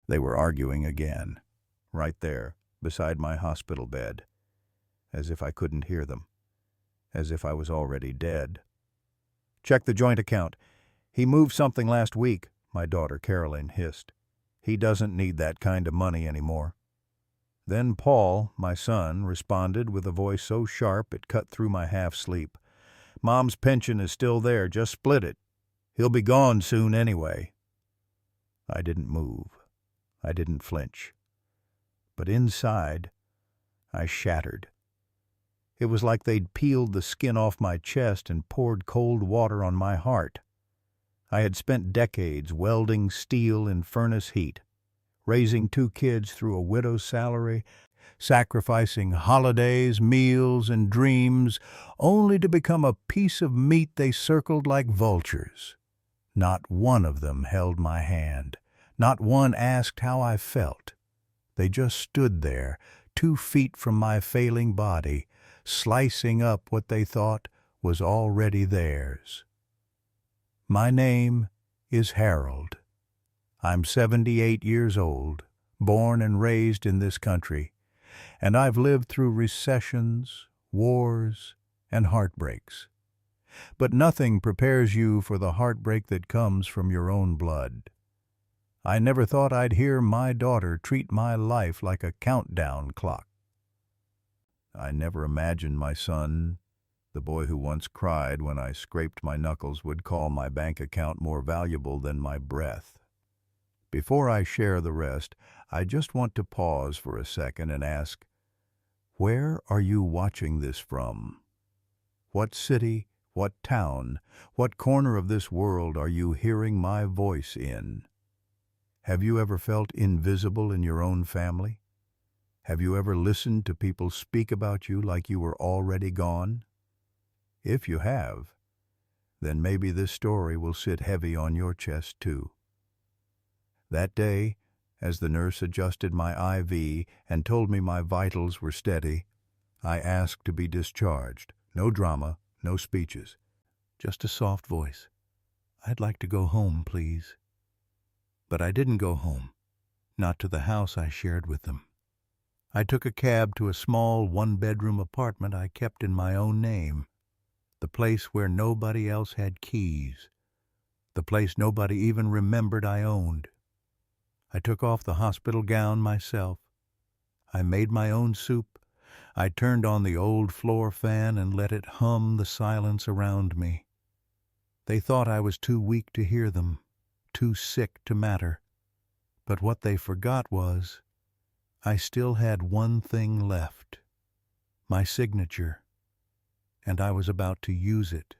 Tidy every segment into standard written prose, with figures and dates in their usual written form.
They were arguing again, right there, beside my hospital bed, as if I couldn't hear them, as if I was already dead. "Check the joint account. He moved something last week," my daughter Caroline hissed. "He doesn't need that kind of money anymore." Then Paul, my son, responded with a voice so sharp it cut through my half-sleep. "Mom's pension is still there, just split it. He'll be gone soon anyway." I didn't move. I didn't flinch. But inside, I shattered. It was like they'd peeled the skin off my chest and poured cold water on my heart. I had spent decades welding steel in furnace heat, raising 2 kids through a widow's salary, sacrificing holidays, meals, and dreams, only to become a piece of meat they circled like vultures. Not one of them held my hand. Not one asked how I felt. They just stood there, 2 feet from my failing body, slicing up what they thought was already theirs. My name is Harold. I'm 78 years old, born and raised in this country, and I've lived through recessions, wars, and heartbreaks. But nothing prepares you for the heartbreak that comes from your own blood. I never thought I'd hear my daughter treat my life like a countdown clock. I never imagined my son, the boy who once cried when I scraped my knuckles, would call my bank account more valuable than my breath. Before I share the rest, I just want to pause for a second and ask, where are you watching this from? What city, what town, what corner of this world are you hearing my voice in? Have you ever felt invisible in your own family? Have you ever listened to people speak about you like you were already gone? If you have, then maybe this story will sit heavy on your chest too. That day, as the nurse adjusted my IV and told me my vitals were steady, I asked to be discharged. No drama, no speeches. Just a soft voice. "I'd like to go home, please." But I didn't go home, not to the house I shared with them. I took a cab to a small 1-bedroom apartment I kept in my own name, the place where nobody else had keys, the place nobody even remembered I owned. I took off the hospital gown myself. I made my own soup. I turned on the old floor fan and let it hum the silence around me. They thought I was too weak to hear them, too sick to matter. But what they forgot was, I still had one thing left, my signature, and I was about to use it.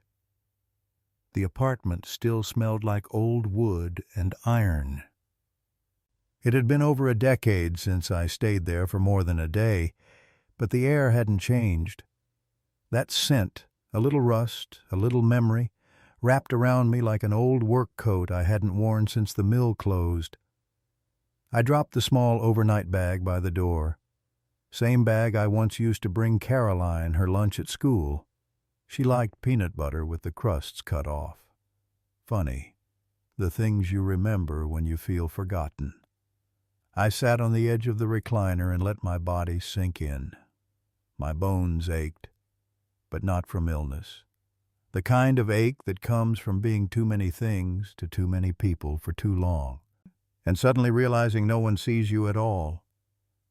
The apartment still smelled like old wood and iron. It had been over a decade since I stayed there for more than a day, but the air hadn't changed. That scent, a little rust, a little memory, wrapped around me like an old work coat I hadn't worn since the mill closed. I dropped the small overnight bag by the door. Same bag I once used to bring Caroline her lunch at school. She liked peanut butter with the crusts cut off. Funny, the things you remember when you feel forgotten. I sat on the edge of the recliner and let my body sink in. My bones ached, but not from illness. The kind of ache that comes from being too many things to too many people for too long, and suddenly realizing no one sees you at all.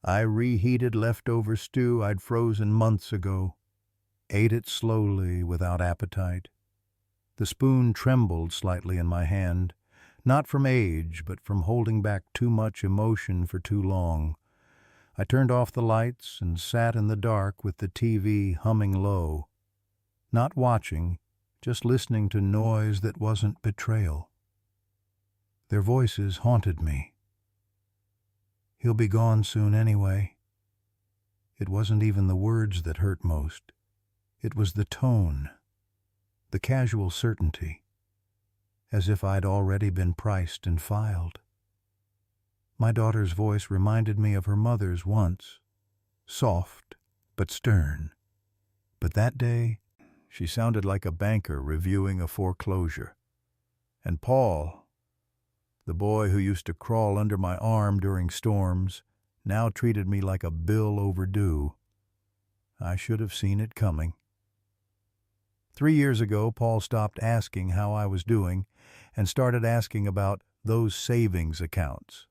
I reheated leftover stew I'd frozen months ago, ate it slowly without appetite. The spoon trembled slightly in my hand, not from age, but from holding back too much emotion for too long. I turned off the lights and sat in the dark with the TV humming low. Not watching, just listening to noise that wasn't betrayal. Their voices haunted me. "He'll be gone soon anyway." It wasn't even the words that hurt most. It was the tone, the casual certainty, as if I'd already been priced and filed. My daughter's voice reminded me of her mother's once, soft but stern. But that day, she sounded like a banker reviewing a foreclosure. And Paul, The boy who used to crawl under my arm during storms now treated me like a bill overdue. I should have seen it coming. 3 years ago, Paul stopped asking how I was doing and started asking about those savings accounts.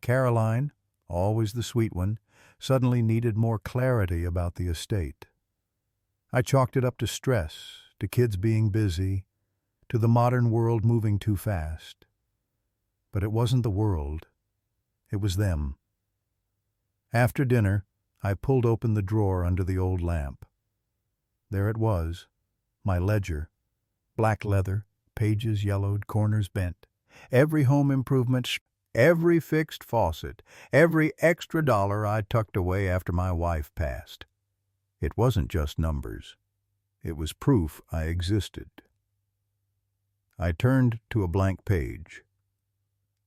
Caroline, always the sweet one, suddenly needed more clarity about the estate. I chalked it up to stress, to kids being busy, to the modern world moving too fast. But it wasn't the world. It was them. After dinner, I pulled open the drawer under the old lamp. There it was, my ledger, black leather, pages yellowed, corners bent. Every home improvement, every fixed faucet, every extra dollar I tucked away after my wife passed. It wasn't just numbers. It was proof I existed. I turned to a blank page,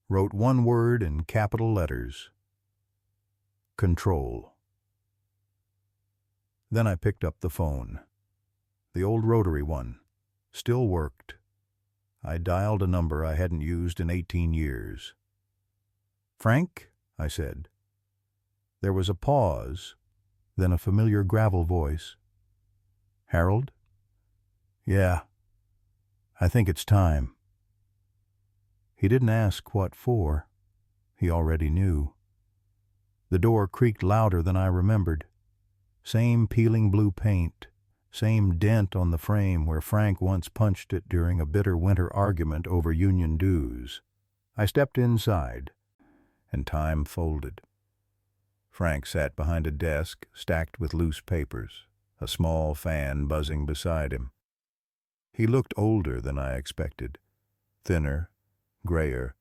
wrote one word in capital letters: control. Then I picked up the phone. The old rotary one. Still worked. I dialed a number I hadn't used in 18 years. "Frank?" I said. There was a pause, then a familiar gravel voice. "Harold?" "Yeah. I think it's time." He didn't ask what for. He already knew. The door creaked louder than I remembered. Same peeling blue paint, same dent on the frame where Frank once punched it during a bitter winter argument over union dues. I stepped inside, and time folded. Frank sat behind a desk stacked with loose papers, a small fan buzzing beside him. He looked older than I expected, thinner, grayer,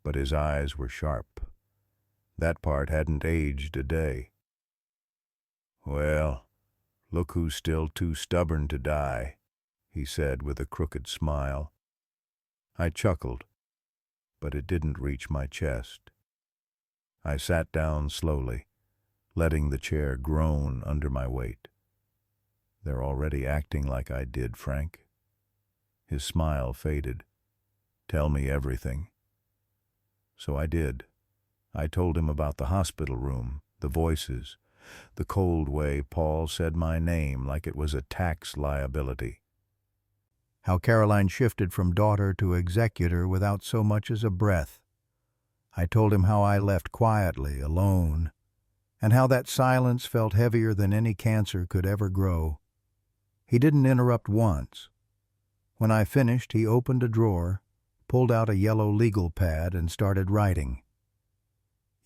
but his eyes were sharp. That part hadn't aged a day. "Well, look who's still too stubborn to die," he said with a crooked smile. I chuckled, but it didn't reach my chest. I sat down slowly, letting the chair groan under my weight. "They're already acting like I did, Frank." His smile faded. "Tell me everything." So I did. I told him about the hospital room, the voices, the cold way Paul said my name like it was a tax liability. How Caroline shifted from daughter to executor without so much as a breath. I told him how I left quietly, alone, and how that silence felt heavier than any cancer could ever grow. He didn't interrupt once. When I finished, he opened a drawer, pulled out a yellow legal pad, and started writing.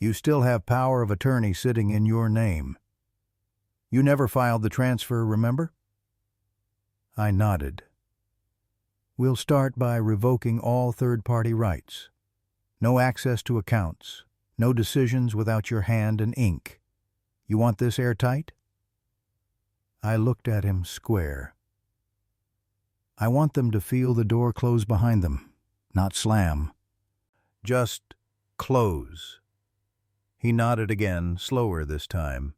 "You still have power of attorney sitting in your name. You never filed the transfer, remember?" I nodded. "We'll start by revoking all third-party rights. No access to accounts, no decisions without your hand and ink. You want this airtight?" I looked at him square. "I want them to feel the door close behind them, not slam. Just close." He nodded again, slower this time.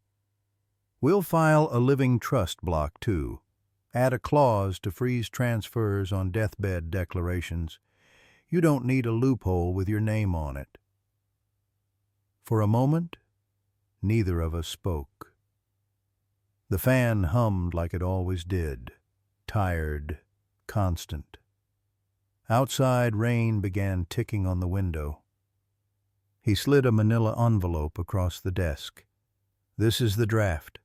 "We'll file a living trust block, too. Add a clause to freeze transfers on deathbed declarations. You don't need a loophole with your name on it." For a moment, neither of us spoke. The fan hummed like it always did, tired, constant. Outside, rain began ticking on the window. He slid a manila envelope across the desk. "This is the draft.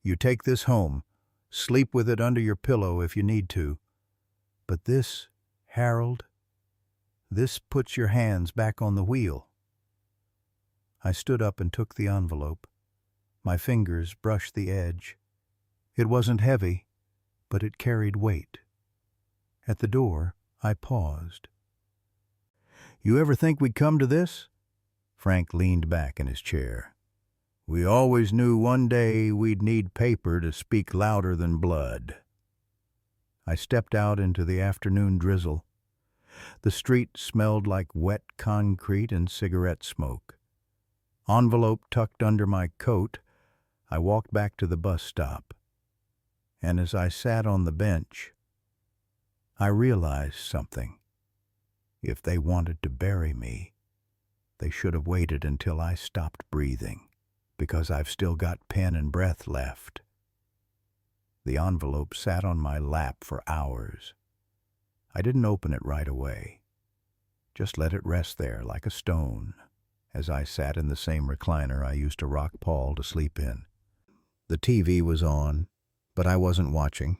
You take this home. Sleep with it under your pillow if you need to. But this, Harold, this puts your hands back on the wheel." I stood up and took the envelope. My fingers brushed the edge. It wasn't heavy, but it carried weight. At the door, I paused. "You ever think we'd come to this?" Frank leaned back in his chair. "We always knew one day we'd need paper to speak louder than blood." I stepped out into the afternoon drizzle. The street smelled like wet concrete and cigarette smoke. Envelope tucked under my coat, I walked back to the bus stop. And as I sat on the bench, I realized something. If they wanted to bury me, they should have waited until I stopped breathing, because I've still got pen and breath left. The envelope sat on my lap for hours. I didn't open it right away. Just let it rest there like a stone, as I sat in the same recliner I used to rock Paul to sleep in. The TV was on, but I wasn't watching.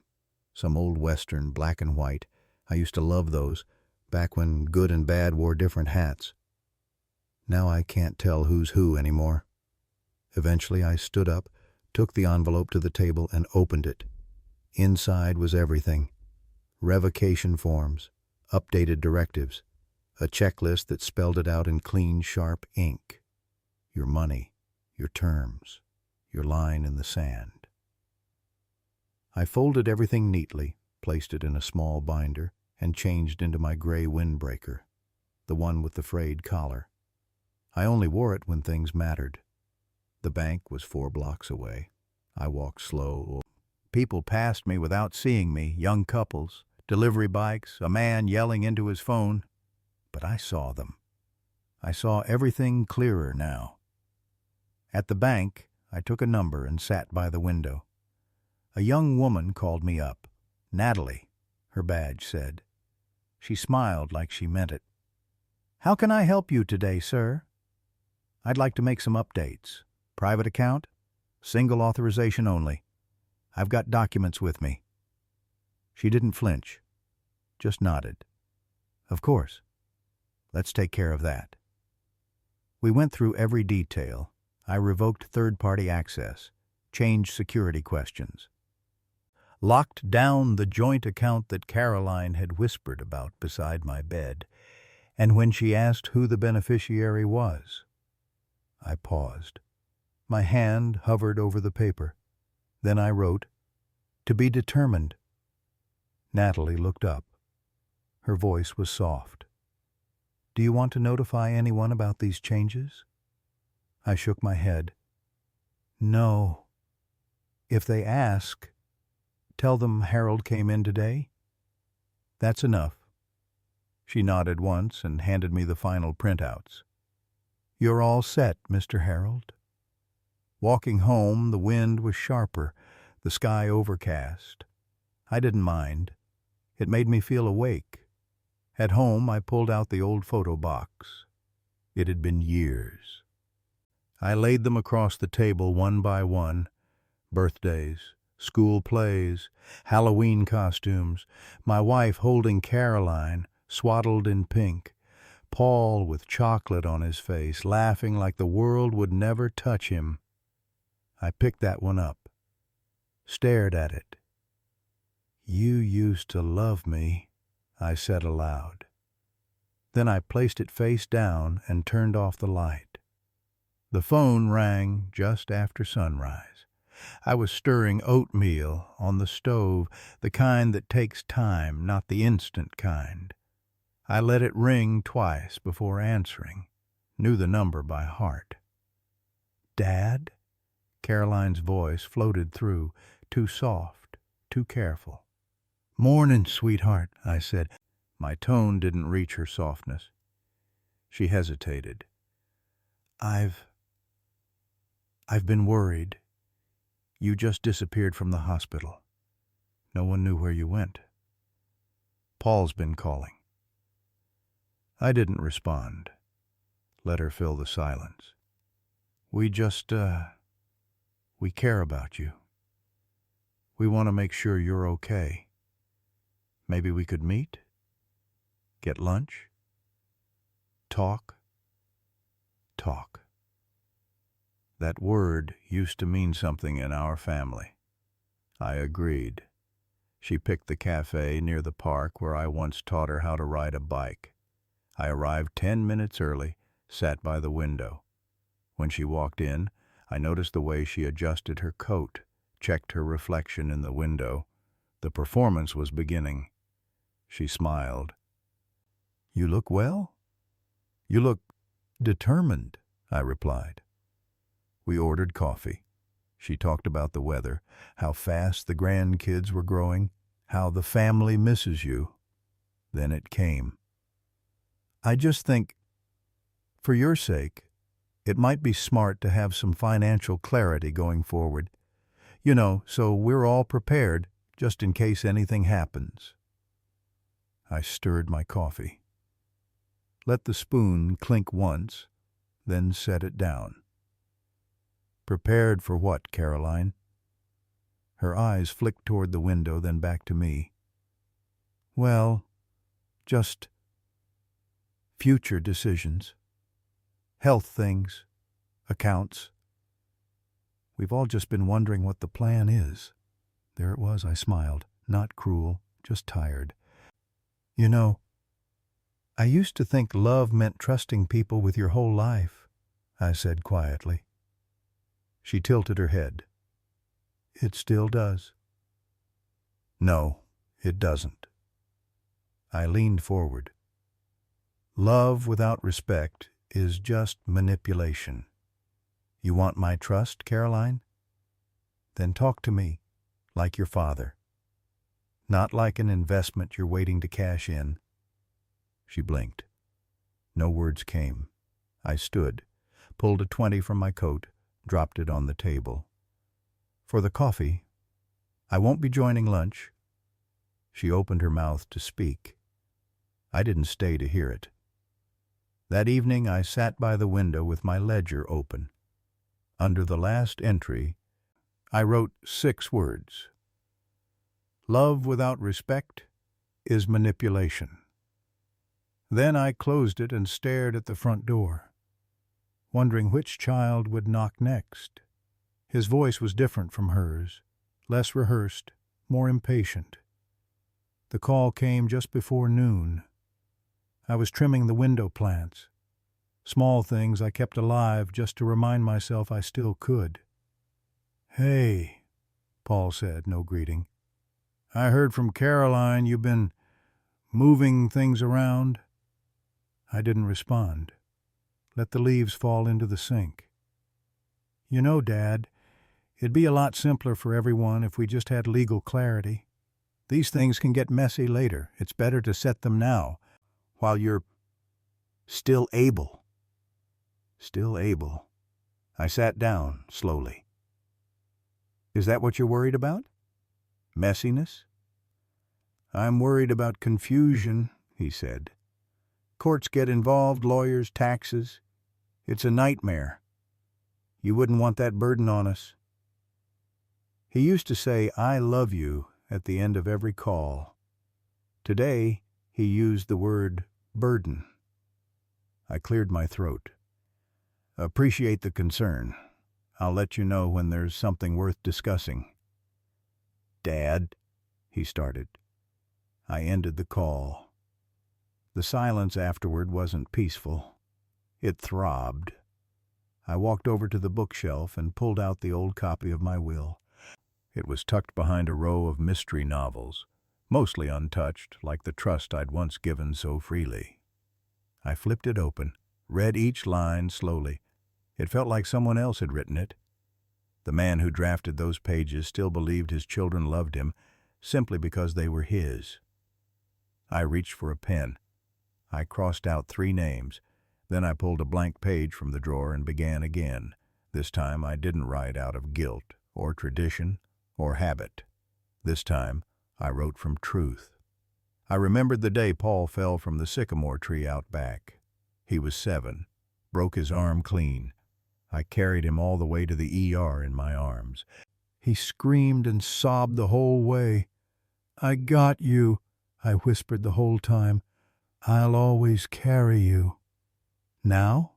Some old Western, black and white. I used to love those, back when good and bad wore different hats. Now I can't tell who's who anymore. Eventually I stood up, took the envelope to the table, and opened it. Inside was everything. Revocation forms, updated directives, a checklist that spelled it out in clean, sharp ink. Your money, your terms, your line in the sand. I folded everything neatly, placed it in a small binder, and changed into my gray windbreaker, the one with the frayed collar. I only wore it when things mattered. The bank was 4 blocks away. I walked slow. People passed me without seeing me, young couples, delivery bikes, a man yelling into his phone. But I saw them. I saw everything clearer now. At the bank, I took a number and sat by the window. A young woman called me up. Natalie, her badge said. She smiled like she meant it. "How can I help you today, sir?" "I'd like to make some updates. Private account? Single authorization only. I've got documents with me." She didn't flinch, just nodded. "Of course. Let's take care of that." We went through every detail. I revoked third-party access, changed security questions, locked down the joint account that Caroline had whispered about beside my bed, and when she asked who the beneficiary was, I paused. My hand hovered over the paper. Then I wrote, "To be determined." Natalie looked up. Her voice was soft. "Do you want to notify anyone about these changes?" I shook my head. "No. If they ask, tell them Harold came in today. That's enough." She nodded once and handed me the final printouts. "You're all set, Mr. Harold." Walking home, the wind was sharper, the sky overcast. I didn't mind. It made me feel awake. At home, I pulled out the old photo box. It had been years. I laid them across the table one by one. Birthdays, school plays, Halloween costumes, my wife holding Caroline, swaddled in pink, Paul with chocolate on his face, laughing like the world would never touch him. I picked that one up, stared at it. "You used to love me," I said aloud. Then I placed it face down and turned off the light. The phone rang just after sunrise. I was stirring oatmeal on the stove, the kind that takes time, not the instant kind. I let it ring twice before answering, knew the number by heart. "Dad?" Caroline's voice floated through, too soft, too careful. "Mornin', sweetheart," I said. My tone didn't reach her softness. She hesitated. I've been worried. You just disappeared from the hospital. No one knew where you went. Paul's been calling." I didn't respond. Let her fill the silence. We care about you. We want to make sure you're okay. Maybe we could meet? Get lunch? Talk? Talk. That word used to mean something in our family. I agreed. She picked the cafe near the park where I once taught her how to ride a bike. I arrived 10 minutes early, sat by the window. When she walked in, I noticed the way she adjusted her coat, checked her reflection in the window. The performance was beginning. She smiled. "You look well?" "You look determined," I replied. We ordered coffee. She talked about the weather, how fast the grandkids were growing, how the family misses you. Then it came. I just think, for your sake, it might be smart to have some financial clarity going forward. So we're all prepared, just in case anything happens." I stirred my coffee. Let the spoon clink once, then set it down. "Prepared for what, Caroline?" Her eyes flicked toward the window, then back to me. "Well, just future decisions. Health things. Accounts. We've all just been wondering what the plan is." There it was, I smiled. Not cruel, just tired. I used to think love meant trusting people with your whole life," I said quietly. She tilted her head. "It still does." "No, it doesn't." I leaned forward. "Love without respect is just manipulation. You want my trust, Caroline? Then talk to me, like your father. Not like an investment you're waiting to cash in." She blinked. No words came. I stood, pulled a 20 from my coat, dropped it on the table. "For the coffee. I won't be joining lunch." She opened her mouth to speak. I didn't stay to hear it. That evening I sat by the window with my ledger open. Under the last entry, I wrote 6 words. "Love without respect is manipulation." Then I closed it and stared at the front door, wondering which child would knock next. His voice was different from hers, less rehearsed, more impatient. The call came just before noon. I was trimming the window plants. Small things I kept alive just to remind myself I still could. "Hey," Paul said, no greeting. "I heard from Caroline you've been moving things around." I didn't respond. Let the leaves fall into the sink. Dad, it'd be a lot simpler for everyone if we just had legal clarity. These things can get messy later. It's better to set them now, while you're still able." Still able. I sat down, slowly. "Is that what you're worried about? Messiness?" "I'm worried about confusion," he said. "Courts get involved, lawyers, taxes. It's a nightmare. You wouldn't want that burden on us." He used to say, "I love you," at the end of every call. Today, he used the word burden. I cleared my throat. "Appreciate the concern. I'll let you know when there's something worth discussing." "Dad," he started. I ended the call. The silence afterward wasn't peaceful. It throbbed. I walked over to the bookshelf and pulled out the old copy of my will. It was tucked behind a row of mystery novels, mostly untouched, like the trust I'd once given so freely. I flipped it open, read each line slowly. It felt like someone else had written it. The man who drafted those pages still believed his children loved him simply because they were his. I reached for a pen. I crossed out 3 names. Then I pulled a blank page from the drawer and began again. This time I didn't write out of guilt or tradition or habit. This time I wrote from truth. I remembered the day Paul fell from the sycamore tree out back. He was 7, broke his arm clean. I carried him all the way to the ER in my arms. He screamed and sobbed the whole way. "I got you," I whispered the whole time. "I'll always carry you." Now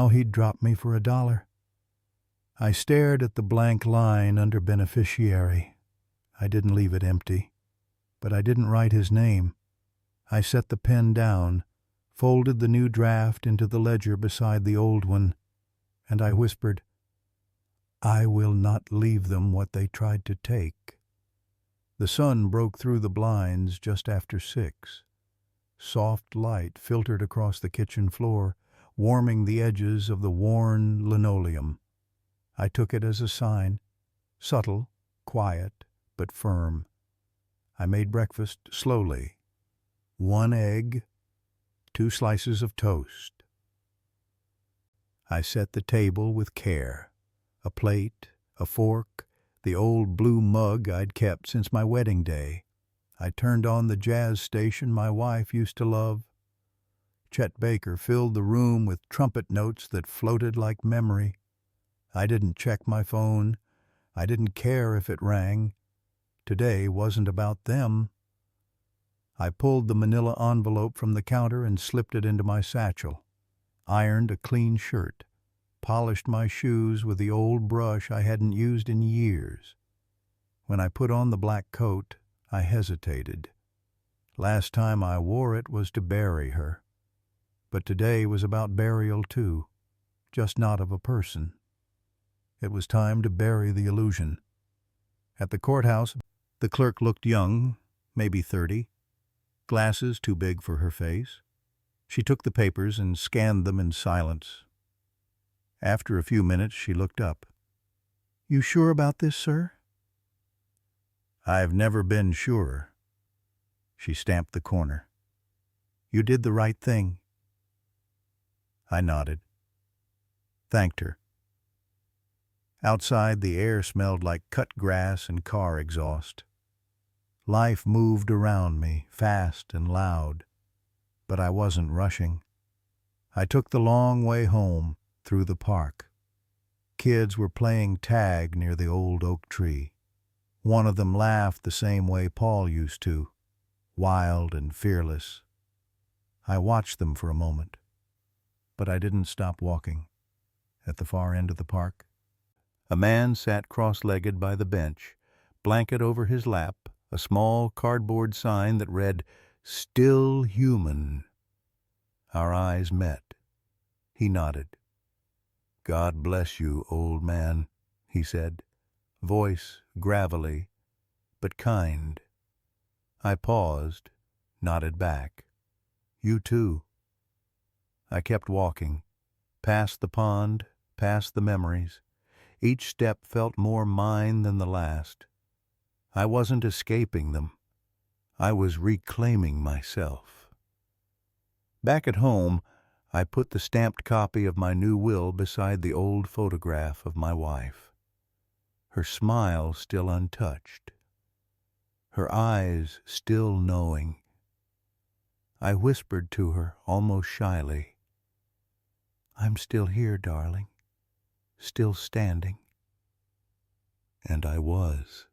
he'd drop me for $1. I stared at the blank line under beneficiary. I didn't leave it empty, but I didn't write his name. I set the pen down, folded the new draft into the ledger beside the old one, and I whispered, "I will not leave them what they tried to take." The sun broke through the blinds just after 6. Soft light filtered across the kitchen floor, warming the edges of the worn linoleum. I took it as a sign, subtle, quiet, but firm. I made breakfast slowly. 1 egg, 2 slices of toast. I set the table with care. A plate, a fork, the old blue mug I'd kept since my wedding day. I turned on the jazz station my wife used to love. Chet Baker filled the room with trumpet notes that floated like memory. I didn't check my phone. I didn't care if it rang. Today wasn't about them. I pulled the manila envelope from the counter and slipped it into my satchel, ironed a clean shirt, polished my shoes with the old brush I hadn't used in years. When I put on the black coat, I hesitated. Last time I wore it was to bury her. But today was about burial too, just not of a person. It was time to bury the illusion. At the courthouse, the clerk looked young, maybe 30, glasses too big for her face. She took the papers and scanned them in silence. After a few minutes, she looked up. "You sure about this, sir?" "I've never been surer." She stamped the corner. "You did the right thing." I nodded. Thanked her. Outside, the air smelled like cut grass and car exhaust. Life moved around me, fast and loud, but I wasn't rushing. I took the long way home, through the park. Kids were playing tag near the old oak tree. One of them laughed the same way Paul used to, wild and fearless. I watched them for a moment, but I didn't stop walking. At the far end of the park, a man sat cross-legged by the bench, blanket over his lap, a small cardboard sign that read, "Still Human." Our eyes met. He nodded. "God bless you, old man," he said, voice gravelly, but kind. I paused, nodded back. "You too." I kept walking, past the pond, past the memories. Each step felt more mine than the last. I wasn't escaping them. I was reclaiming myself. Back at home, I put the stamped copy of my new will beside the old photograph of my wife. Her smile still untouched. Her eyes still knowing. I whispered to her almost shyly, "I'm still here, darling. Still standing." And I was.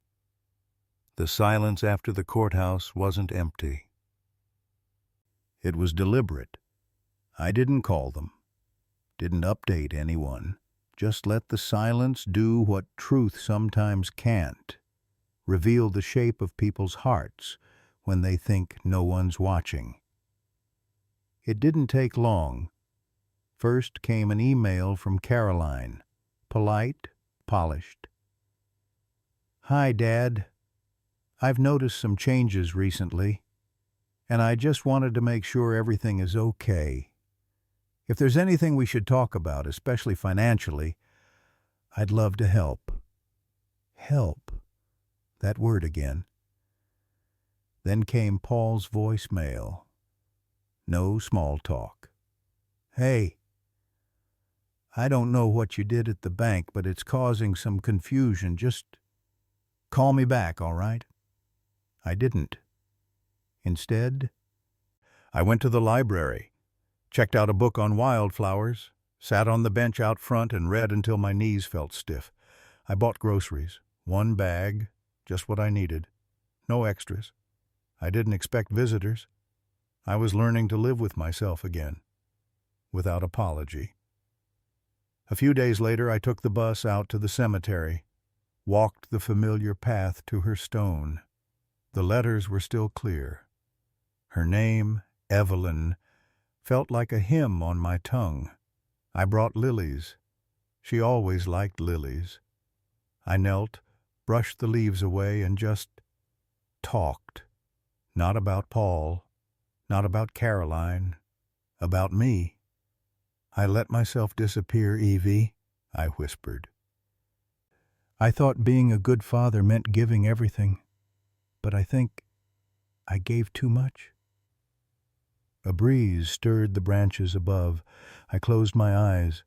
The silence after the courthouse wasn't empty. It was deliberate. I didn't call them, didn't update anyone, just let the silence do what truth sometimes can't, reveal the shape of people's hearts when they think no one's watching. It didn't take long. First came an email from Caroline, polite, polished. "Hi, Dad. I've noticed some changes recently, and I just wanted to make sure everything is okay. If there's anything we should talk about, especially financially, I'd love to help." Help. That word again. Then came Paul's voicemail. No small talk. "Hey, I don't know what you did at the bank, but it's causing some confusion. Just call me back, all right?" I didn't. Instead, I went to the library, checked out a book on wildflowers, sat on the bench out front and read until my knees felt stiff. I bought groceries, 1 bag, just what I needed. No extras. I didn't expect visitors. I was learning to live with myself again, without apology. A few days later, I took the bus out to the cemetery, walked the familiar path to her stone. The letters were still clear. Her name, Evelyn, felt like a hymn on my tongue. I brought lilies. She always liked lilies. I knelt, brushed the leaves away, and just talked. Not about Paul, not about Caroline, about me. "I let myself disappear, Evie," I whispered. "I thought being a good father meant giving everything, but I think I gave too much." A breeze stirred the branches above. I closed my eyes.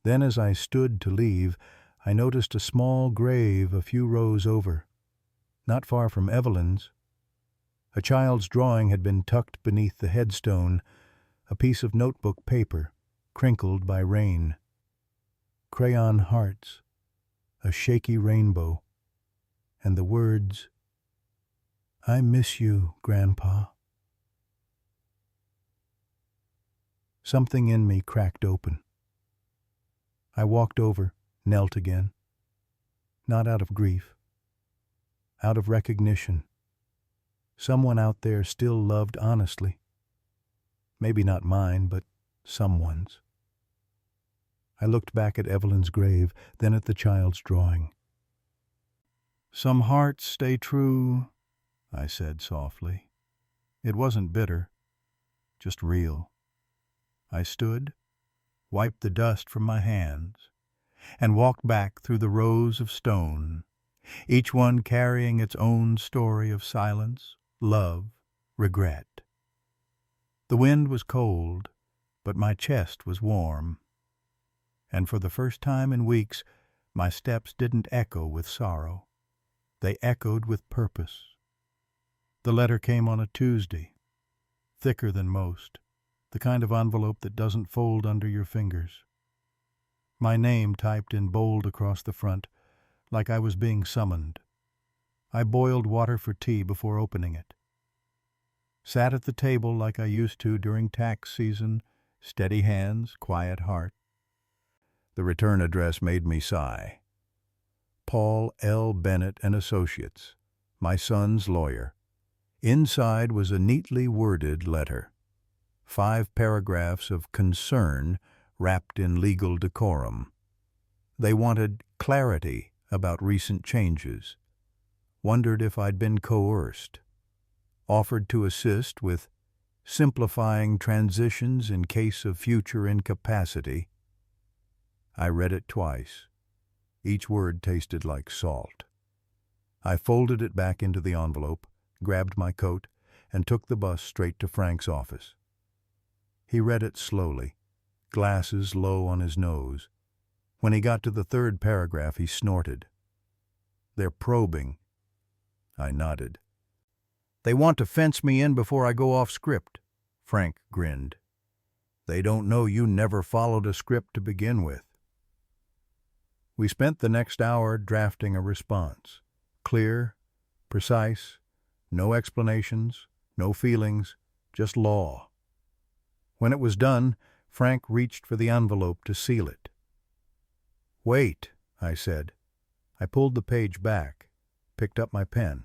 Then as I stood to leave, I noticed a small grave a few rows over, not far from Evelyn's. A child's drawing had been tucked beneath the headstone, a piece of notebook paper, crinkled by rain. Crayon hearts, a shaky rainbow, and the words, "I miss you, Grandpa." Something in me cracked open. I walked over, knelt again. Not out of grief, out of recognition. Someone out there still loved honestly. Maybe not mine, but someone's. I looked back at Evelyn's grave, then at the child's drawing. "Some hearts stay true," I said softly. It wasn't bitter, just real. I stood, wiped the dust from my hands, and walked back through the rows of stone, each one carrying its own story of silence, love, regret. The wind was cold, but my chest was warm. And for the first time in weeks, my steps didn't echo with sorrow. They echoed with purpose. The letter came on a Tuesday, thicker than most, the kind of envelope that doesn't fold under your fingers. My name typed in bold across the front, like I was being summoned. I boiled water for tea before opening it. Sat at the table like I used to during tax season, steady hands, quiet heart. The return address made me sigh. Paul L. Bennett and Associates, my son's lawyer. Inside was a neatly worded letter. 5 paragraphs of concern wrapped in legal decorum. They wanted clarity about recent changes, wondered if I'd been coerced, offered to assist with simplifying transitions in case of future incapacity. I read it twice. Each word tasted like salt. I folded it back into the envelope, grabbed my coat, and took the bus straight to Frank's office. He read it slowly, glasses low on his nose. When he got to the 3rd paragraph, he snorted. "They're probing." I nodded. "They want to fence me in before I go off script," Frank grinned. "They don't know you never followed a script to begin with." We spent the next hour drafting a response. Clear, precise, no explanations, no feelings, just law. When it was done, Frank reached for the envelope to seal it. "Wait," I said. I pulled the page back, picked up my pen.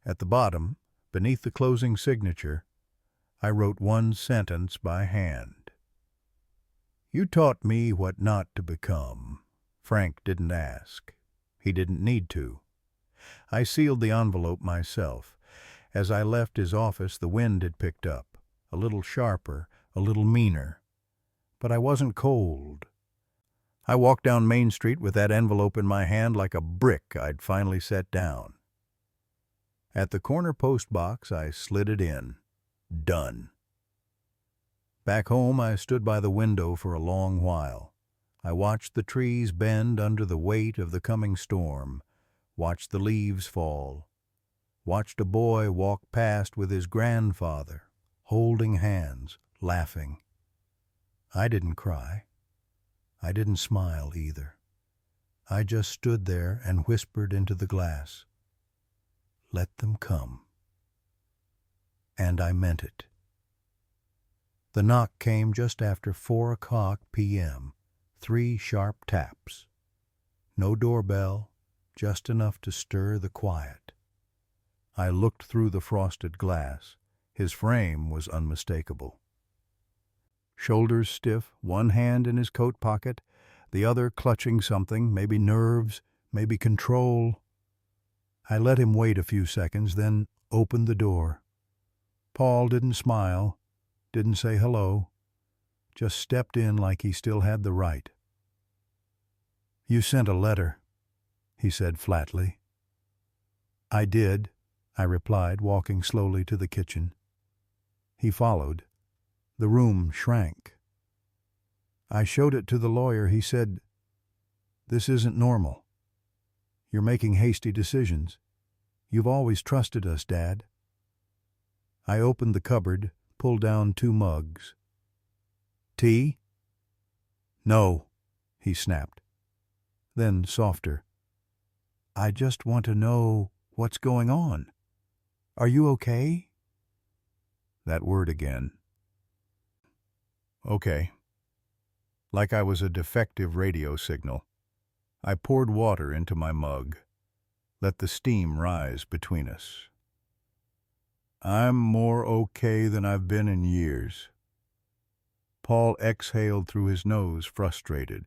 At the bottom, beneath the closing signature, I wrote one sentence by hand. "You taught me what not to become." Frank didn't ask. He didn't need to. I sealed the envelope myself. As I left his office, the wind had picked up, a little sharper, a little meaner. But I wasn't cold. I walked down Main Street with that envelope in my hand like a brick I'd finally set down. At the corner post box, I slid it in. Done. Back home, I stood by the window for a long while. I watched the trees bend under the weight of the coming storm, watched the leaves fall, watched a boy walk past with his grandfather, holding hands, laughing. I didn't cry. I didn't smile either. I just stood there and whispered into the glass, "Let them come." And I meant it. The knock came just after 4:00 p.m., 3 sharp taps. No doorbell, just enough to stir the quiet. I looked through the frosted glass. His frame was unmistakable. Shoulders stiff, one hand in his coat pocket, the other clutching something, maybe nerves, maybe control. I let him wait a few seconds, then opened the door. Paul didn't smile, didn't say hello, just stepped in like he still had the right. "You sent a letter," he said flatly. "I did," I replied, walking slowly to the kitchen. He followed. The room shrank. I showed it to the lawyer. He said, "This isn't normal. You're making hasty decisions. You've always trusted us, Dad." I opened the cupboard, pulled down 2 mugs. "Tea?" "No," he snapped. Then, softer, "I just want to know what's going on. Are you okay?" That word again. Okay. Like I was a defective radio signal. I poured water into my mug, let the steam rise between us. "I'm more okay than I've been in years." Paul exhaled through his nose, frustrated.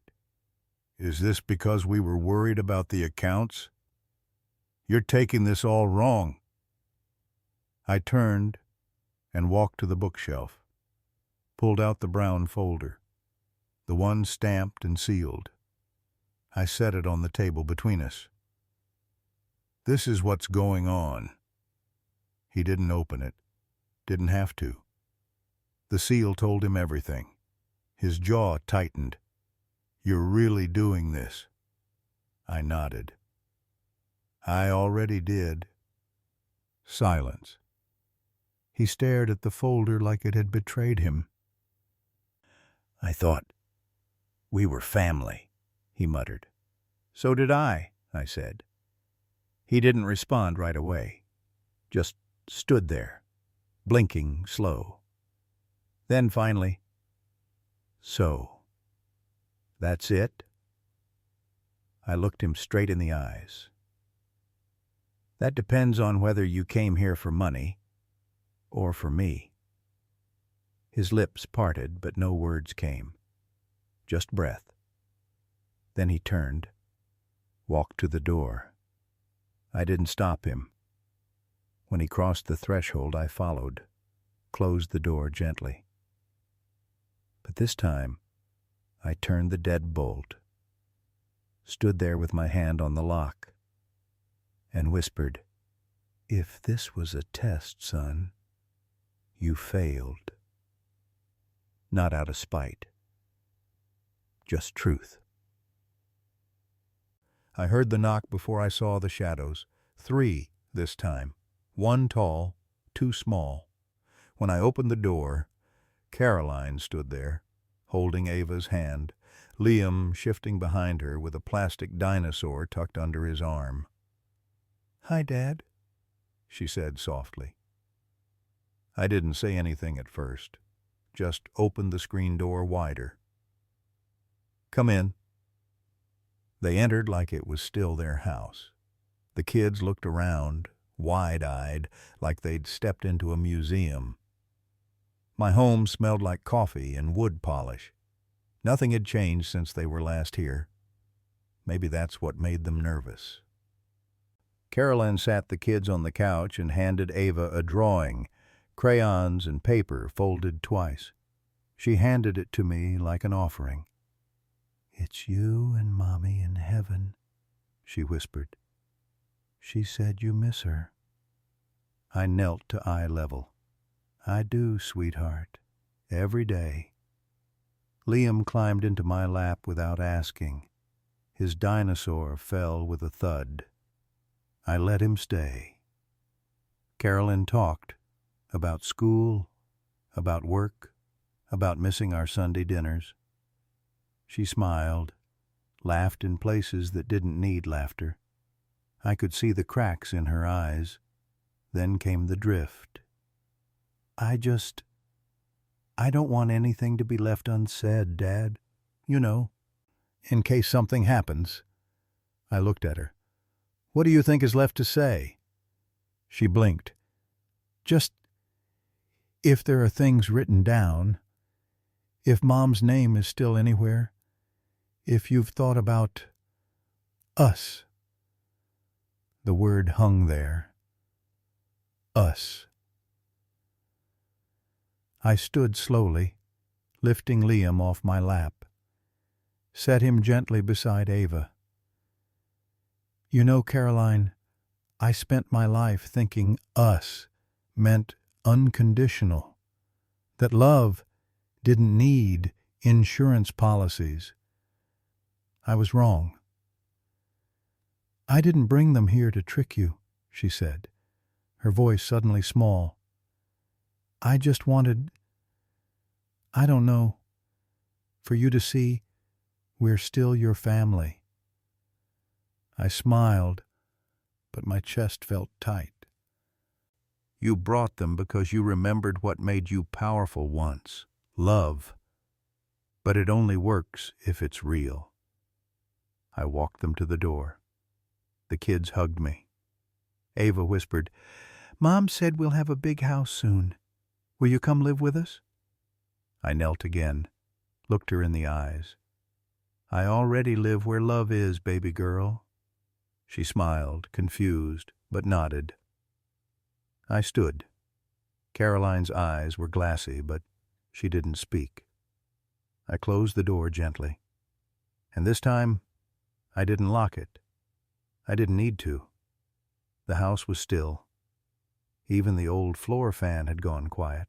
"Is this because we were worried about the accounts? You're taking this all wrong." I turned and walked to the bookshelf, pulled out the brown folder, the one stamped and sealed. I set it on the table between us. "This is what's going on." He didn't open it, didn't have to. The seal told him everything. His jaw tightened. "You're really doing this?" I nodded. "I already did." Silence. He stared at the folder like it had betrayed him. "I thought we were family," he muttered. "So did I said. He didn't respond right away. Just stood there, blinking slow. Then finally, "So, that's it?" I looked him straight in the eyes. "That depends on whether you came here for money or for me." His lips parted, but no words came. Just breath. Then he turned, walked to the door. I didn't stop him. When he crossed the threshold, I followed, closed the door gently. But this time, I turned the deadbolt, stood there with my hand on the lock, and whispered, "If this was a test, son, you failed." Not out of spite, just truth. I heard the knock before I saw the shadows. 3 this time. 1 tall, 2 small. When I opened the door, Caroline stood there, holding Ava's hand, Liam shifting behind her with a plastic dinosaur tucked under his arm. "Hi, Dad," she said softly. I didn't say anything at first, just opened the screen door wider. "Come in." They entered like it was still their house. The kids looked around, wide-eyed, like they'd stepped into a museum. My home smelled like coffee and wood polish. Nothing had changed since they were last here. Maybe that's what made them nervous. Carolyn sat the kids on the couch and handed Ava a drawing, crayons and paper folded twice. She handed it to me like an offering. "It's you and Mommy in heaven," she whispered. "She said you miss her." I knelt to eye level. "I do, sweetheart. Every day." Liam climbed into my lap without asking. His dinosaur fell with a thud. I let him stay. Carolyn talked about school, about work, about missing our Sunday dinners. She smiled, laughed in places that didn't need laughter. I could see the cracks in her eyes. Then came the drift. I don't want anything to be left unsaid, Dad. You know, in case something happens." I looked at her. "What do you think is left to say?" She blinked. "Just, if there are things written down, if Mom's name is still anywhere, if you've thought about us." The word hung there. Us. I stood slowly, lifting Liam off my lap, set him gently beside Ava. "You know, Caroline, I spent my life thinking us meant unconditional. that love didn't need insurance policies. I was wrong. I didn't bring them here to trick you, she said, her voice suddenly small. I just wanted, I don't know, for you to see we're still your family. I smiled, but my chest felt tight. You brought them because you remembered what made you powerful once, love. But it only works if it's real. I walked them to the door. The kids hugged me. Ava whispered, Mom said we'll have a big house soon. Will you come live with us? I knelt again, looked her in the eyes. I already live where love is, baby girl. She smiled, confused, but nodded. I stood. Caroline's eyes were glassy, but she didn't speak. I closed the door gently. And this time, I didn't lock it. I didn't need to. The house was still. Even the old floor fan had gone quiet.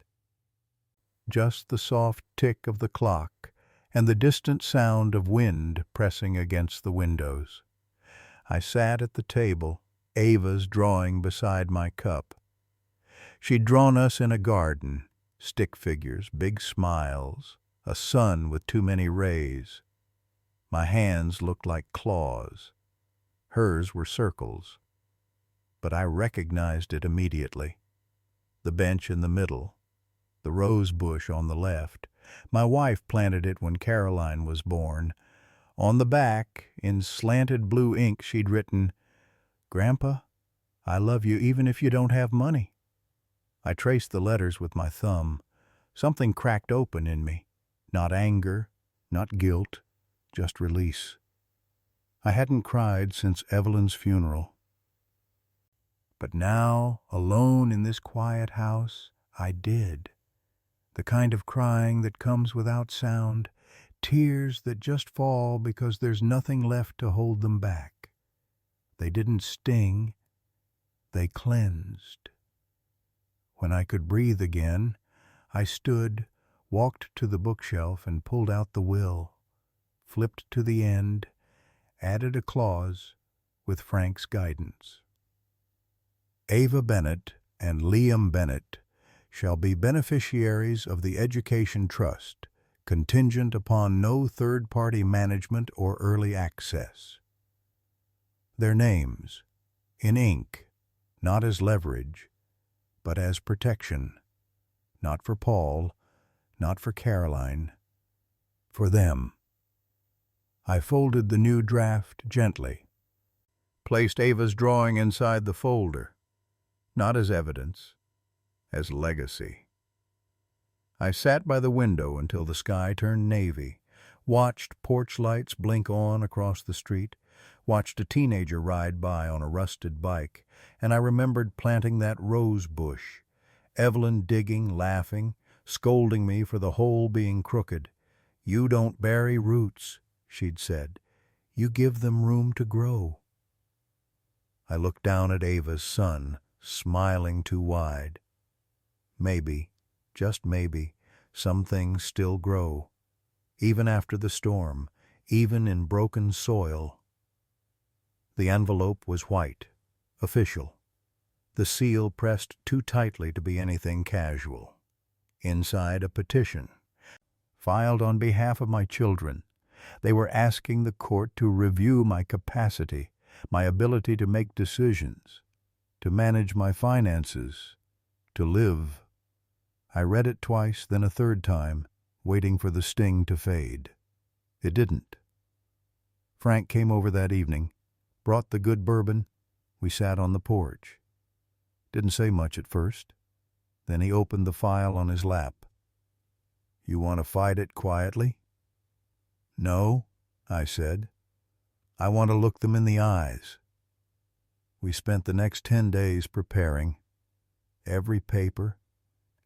Just the soft tick of the clock and the distant sound of wind pressing against the windows. I sat at the table, Ava's drawing beside my cup. She'd drawn us in a garden, stick figures, big smiles, a sun with too many rays. My hands looked like claws. Hers were circles. But I recognized it immediately. The bench in the middle, the rose bush on the left. My wife planted it when Caroline was born. On the back, in slanted blue ink, she'd written, Grandpa, I love you even if you don't have money. I traced the letters with my thumb. Something cracked open in me. Not anger, not guilt, just release. I hadn't cried since Evelyn's funeral. But now, alone in this quiet house, I did. The kind of crying that comes without sound, tears that just fall because there's nothing left to hold them back. They didn't sting, they cleansed. When I could breathe again, I stood, walked to the bookshelf and pulled out the will, flipped to the end, added a clause with Frank's guidance. Ava Bennett and Liam Bennett shall be beneficiaries of the Education Trust, contingent upon no third-party management or early access. Their names, in ink, not as leverage, but as protection, not for Paul, not for Caroline, for them. I folded the new draft gently, placed Ava's drawing inside the folder, not as evidence, as legacy. I sat by the window until the sky turned navy, watched porch lights blink on across the street, watched a teenager ride by on a rusted bike, and I remembered planting that rose bush, Evelyn digging, laughing, scolding me for the hole being crooked. You don't bury roots, she'd said. You give them room to grow. I looked down at Ava's son, smiling too wide. Maybe, just maybe, some things still grow, even after the storm, even in broken soil. The envelope was white, official, the seal pressed too tightly to be anything casual. Inside, a petition, filed on behalf of my children. They were asking the court to review my capacity, my ability to make decisions, to manage my finances, to live. I read it twice, then a third time, waiting for the sting to fade. It didn't. Frank came over that evening, brought the good bourbon. We sat on the porch. Didn't say much at first. Then he opened the file on his lap. You want to fight it quietly? No, I said. I want to look them in the eyes. We spent the next 10 days preparing. Every paper,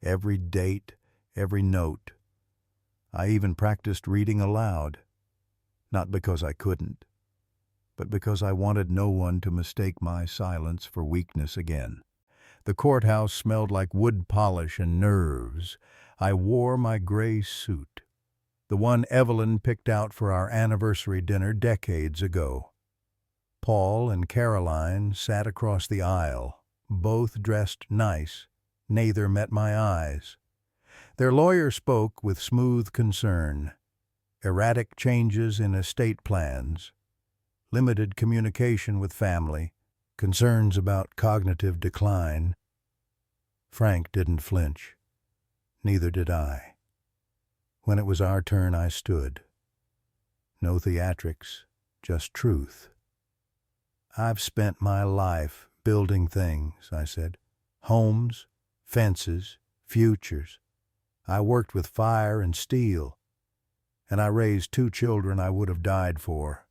every date, every note. I even practiced reading aloud. Not because I couldn't, but because I wanted no one to mistake my silence for weakness again. The courthouse smelled like wood polish and nerves. I wore my gray suit, the one Evelyn picked out for our anniversary dinner decades ago. Paul and Caroline sat across the aisle, both dressed nice. Neither met my eyes. Their lawyer spoke with smooth concern. Erratic changes in estate plans, limited communication with family, concerns about cognitive decline. Frank didn't flinch. Neither did I. When it was our turn, I stood. No theatrics, just truth. "I've spent my life building things," I said. "Homes, fences, futures. I worked with fire and steel, and I raised 2 children I would have died for."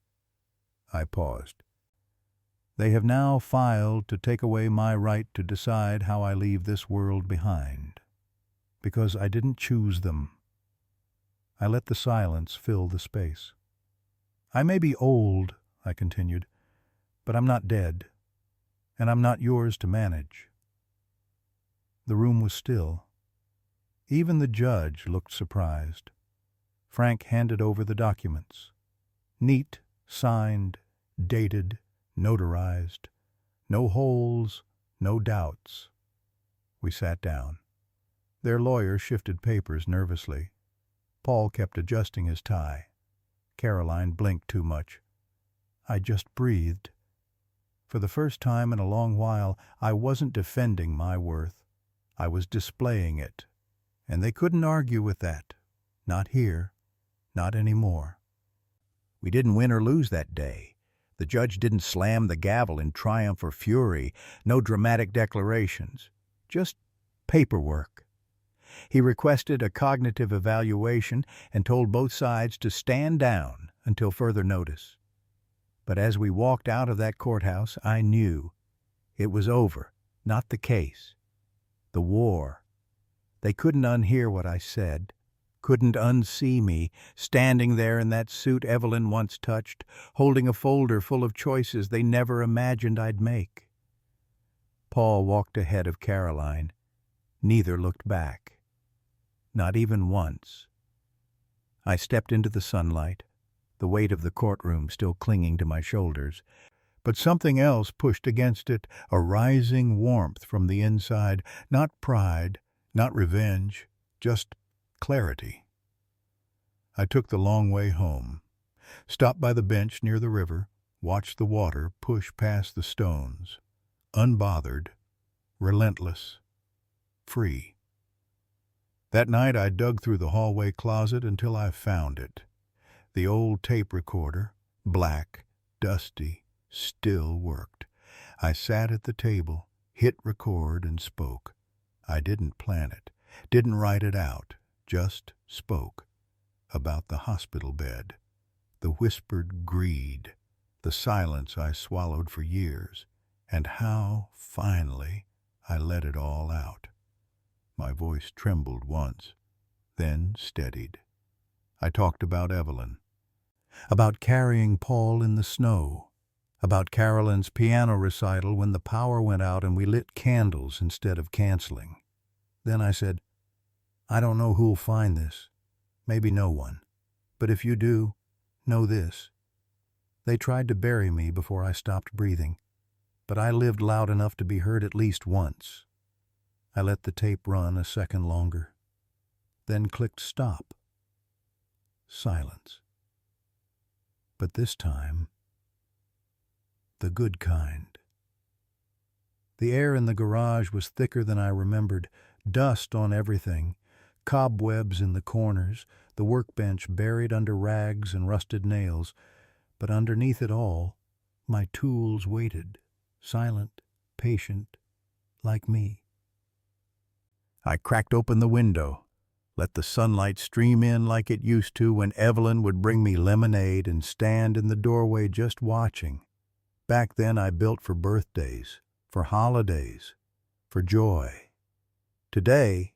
I paused. "They have now filed to take away my right to decide how I leave this world behind, because I didn't choose them." I let the silence fill the space. "I may be old," I continued, "but I'm not dead, and I'm not yours to manage." The room was still. Even the judge looked surprised. Frank handed over the documents. Neat, signed, dated, notarized. No holes, no doubts. We sat down. Their lawyer shifted papers nervously. Paul kept adjusting his tie. Caroline blinked too much. I just breathed. For the first time in a long while, I wasn't defending my worth. I was displaying it. And they couldn't argue with that. Not here. Not anymore. We didn't win or lose that day. The judge didn't slam the gavel in triumph or fury. No dramatic declarations. Just paperwork. He requested a cognitive evaluation and told both sides to stand down until further notice. But as we walked out of that courthouse, I knew it was over, not the case. The war. They couldn't unhear what I said, couldn't unsee me, standing there in that suit Evelyn once touched, holding a folder full of choices they never imagined I'd make. Paul walked ahead of Caroline. Neither looked back. Not even once. I stepped into the sunlight, the weight of the courtroom still clinging to my shoulders, but something else pushed against it, a rising warmth from the inside, not pride, not revenge, just clarity. I took the long way home, stopped by the bench near the river, watched the water push past the stones, unbothered, relentless, free. That night I dug through the hallway closet until I found it. The old tape recorder, black, dusty, still worked. I sat at the table, hit record, and spoke. I didn't plan it, didn't write it out, just spoke. About the hospital bed, the whispered greed, the silence I swallowed for years, and how, finally, I let it all out. My voice trembled once, then steadied. I talked about Evelyn, about carrying Paul in the snow, about Carolyn's piano recital when the power went out and we lit candles instead of canceling. Then I said, "I don't know who'll find this. Maybe no one. But if you do, know this. They tried to bury me before I stopped breathing, but I lived loud enough to be heard at least once." I let the tape run a second longer, then clicked stop. Silence. But this time, the good kind. The air in the garage was thicker than I remembered, dust on everything, cobwebs in the corners, the workbench buried under rags and rusted nails, but underneath it all, my tools waited, silent, patient, like me. I cracked open the window, let the sunlight stream in like it used to when Evelyn would bring me lemonade and stand in the doorway just watching. Back then I built for birthdays, for holidays, for joy. Today,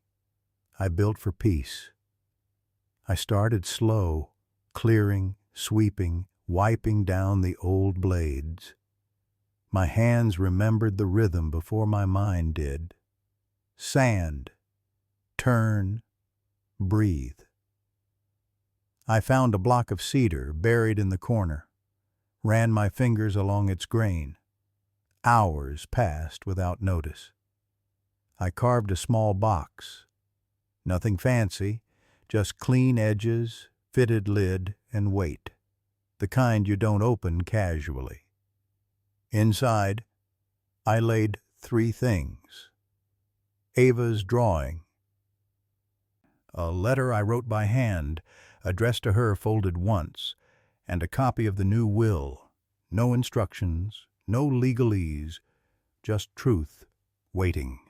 I built for peace. I started slow, clearing, sweeping, wiping down the old blades. My hands remembered the rhythm before my mind did. Sand. Turn. Breathe. I found a block of cedar buried in the corner, ran my fingers along its grain. Hours passed without notice. I carved a small box. Nothing fancy, just clean edges, fitted lid, and weight. The kind you don't open casually. Inside, I laid 3 things. Ava's drawing. A letter I wrote by hand, addressed to her folded once, and a copy of the new will. No instructions, no legalese, just truth, waiting.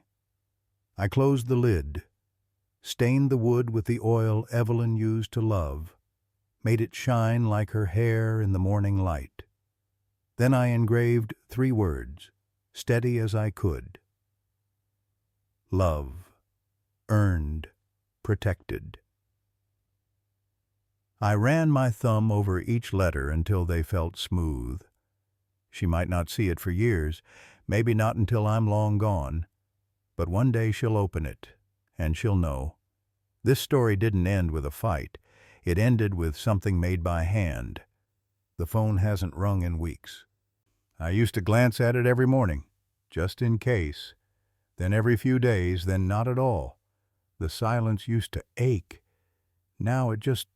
I closed the lid, stained the wood with the oil Evelyn used to love, made it shine like her hair in the morning light. Then I engraved 3 words, steady as I could. Love, earned, protected. I ran my thumb over each letter until they felt smooth. She might not see it for years, maybe not until I'm long gone, but one day she'll open it, and she'll know. This story didn't end with a fight. It ended with something made by hand. The phone hasn't rung in weeks. I used to glance at it every morning, just in case. Then every few days, then not at all. The silence used to ache. Now it just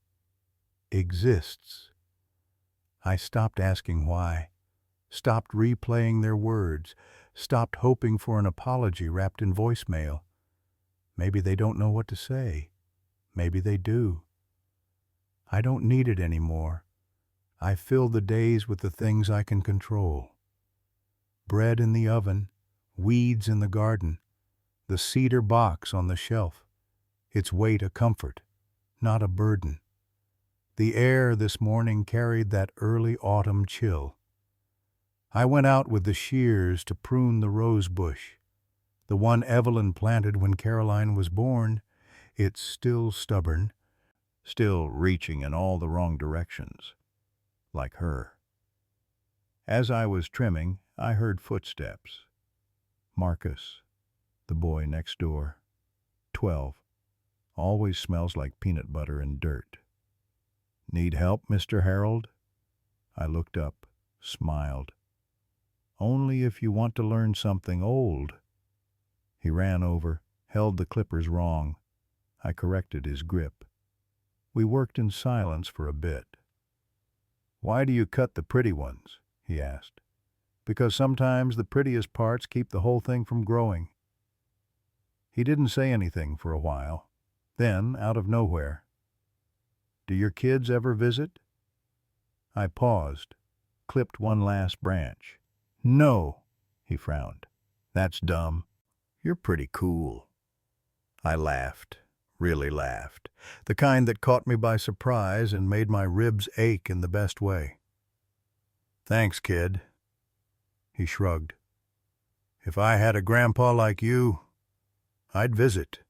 exists. I stopped asking why, stopped replaying their words, stopped hoping for an apology wrapped in voicemail. Maybe they don't know what to say. Maybe they do. I don't need it anymore. I fill the days with the things I can control. Bread in the oven, weeds in the garden, the cedar box on the shelf. Its weight a comfort, not a burden. The air this morning carried that early autumn chill. I went out with the shears to prune the rose bush, the one Evelyn planted when Caroline was born. It's still stubborn, still reaching in all the wrong directions, like her. As I was trimming, I heard footsteps. Marcus, the boy next door, 12, always smells like peanut butter and dirt. Need help, Mr. Harold? I looked up, smiled. Only if you want to learn something old. He ran over, held the clippers wrong. I corrected his grip. We worked in silence for a bit. Why do you cut the pretty ones? He asked. Because sometimes the prettiest parts keep the whole thing from growing. He didn't say anything for a while. Then, out of nowhere, do your kids ever visit? I paused, clipped one last branch. No, he frowned. That's dumb. You're pretty cool. I laughed, really laughed, the kind that caught me by surprise and made my ribs ache in the best way. Thanks, kid. He shrugged. If I had a grandpa like you, I'd visit.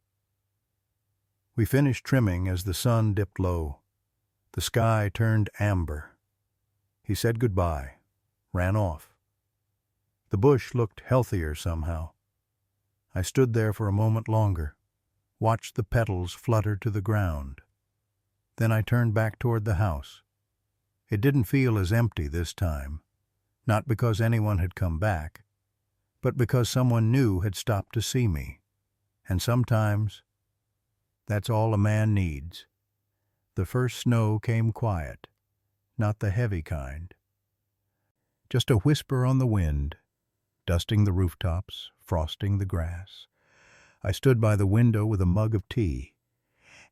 We finished trimming as the sun dipped low. The sky turned amber. He said goodbye, ran off. The bush looked healthier somehow. I stood there for a moment longer, watched the petals flutter to the ground. Then I turned back toward the house. It didn't feel as empty this time, not because anyone had come back, but because someone new had stopped to see me. And sometimes, that's all a man needs. The first snow came quiet, not the heavy kind. Just a whisper on the wind, dusting the rooftops, frosting the grass. I stood by the window with a mug of tea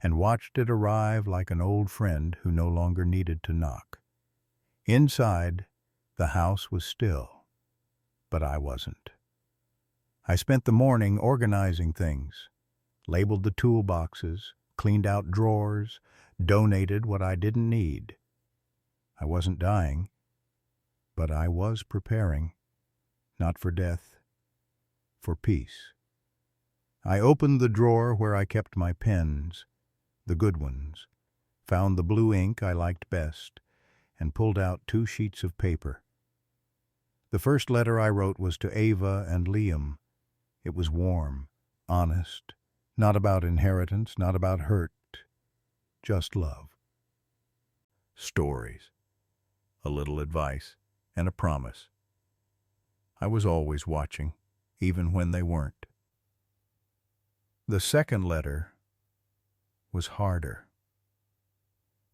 and watched it arrive like an old friend who no longer needed to knock. Inside, the house was still, but I wasn't. I spent the morning organizing things, labeled the toolboxes, cleaned out drawers, donated what I didn't need. I wasn't dying, but I was preparing, not for death, for peace. I opened the drawer where I kept my pens, the good ones, found the blue ink I liked best, and pulled out 2 sheets of paper. The first letter I wrote was to Ava and Liam. It was warm, honest, not about inheritance, not about hurt, just love. Stories, a little advice, and a promise. I was always watching, even when they weren't. The second letter was harder.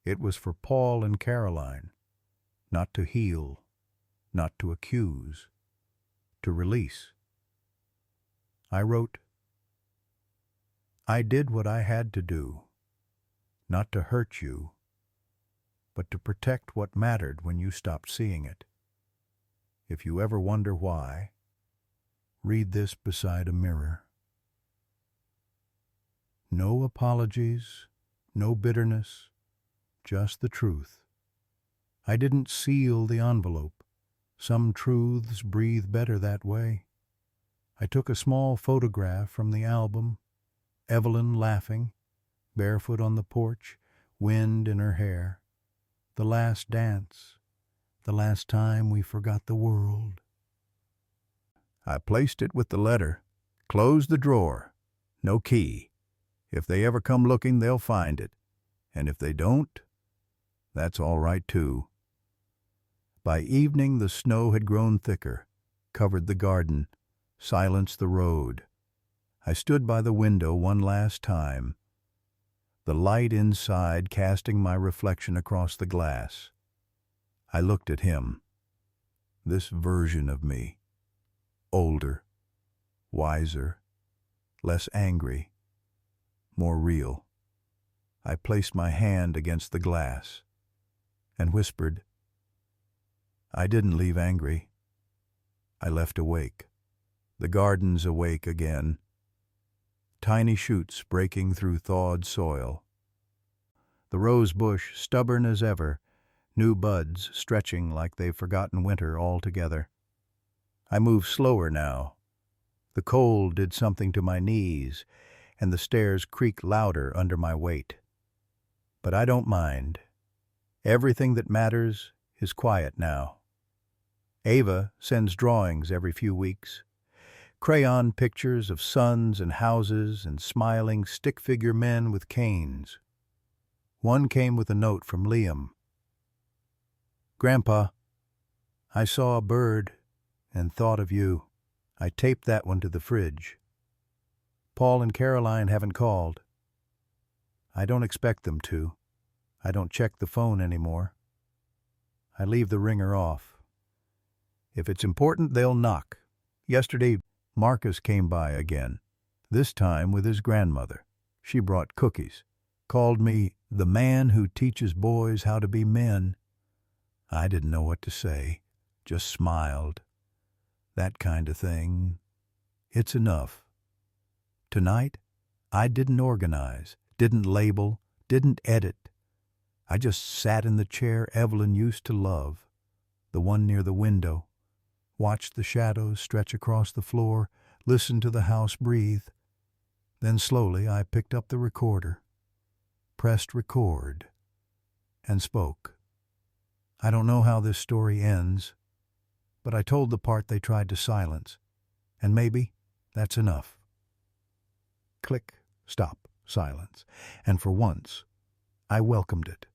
It was for Paul and Caroline, not to heal, not to accuse, to release. I wrote, I did what I had to do, not to hurt you, but to protect what mattered when you stopped seeing it. If you ever wonder why, read this beside a mirror. No apologies, no bitterness, just the truth. I didn't seal the envelope. Some truths breathe better that way. I took a small photograph from the album, Evelyn laughing, barefoot on the porch, wind in her hair. The last dance, the last time we forgot the world. I placed it with the letter, closed the drawer, no key. If they ever come looking, they'll find it. And if they don't, that's all right too. By evening, the snow had grown thicker, covered the garden, silenced the road. I stood by the window one last time, the light inside casting my reflection across the glass. I looked at him, this version of me, older, wiser, less angry, more real. I placed my hand against the glass and whispered, I didn't leave angry. I left awake. The garden's awake again. Tiny shoots breaking through thawed soil. The rose bush stubborn as ever, new buds stretching like they've forgotten winter altogether. I move slower now. The cold did something to my knees, and the stairs creak louder under my weight. But I don't mind. Everything that matters is quiet now. Ava sends drawings every few weeks. Crayon pictures of suns and houses and smiling stick-figure men with canes. One came with a note from Liam. Grandpa, I saw a bird and thought of you. I taped that one to the fridge. Paul and Caroline haven't called. I don't expect them to. I don't check the phone anymore. I leave the ringer off. If it's important, they'll knock. Yesterday, Marcus came by again, this time with his grandmother. She brought cookies, called me the man who teaches boys how to be men. I didn't know what to say, just smiled. That kind of thing. It's enough. Tonight, I didn't organize, didn't label, didn't edit. I just sat in the chair Evelyn used to love, the one near the window, watched the shadows stretch across the floor, listened to the house breathe. Then slowly I picked up the recorder, pressed record, and spoke. I don't know how this story ends, but I told the part they tried to silence, and maybe that's enough. Click, stop, silence, and for once, I welcomed it.